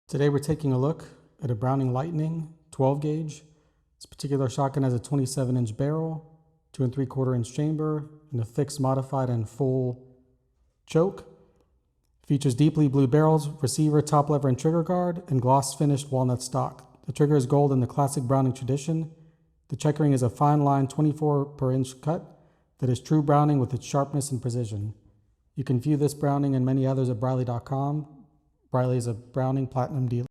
Today we're taking a look at a Browning Lightning 12 gauge. This particular shotgun has a 27-inch barrel, 2 3/4-inch chamber, and a fixed, modified, and full choke. Features deeply blue barrels, receiver, top lever, and trigger guard, and gloss finished walnut stock. The trigger is gold in the classic Browning tradition. The checkering is a fine line 24 per inch cut that is true Browning with its sharpness and precision. You can view this Browning and many others at Briley.com. Briley is a Browning Platinum dealer.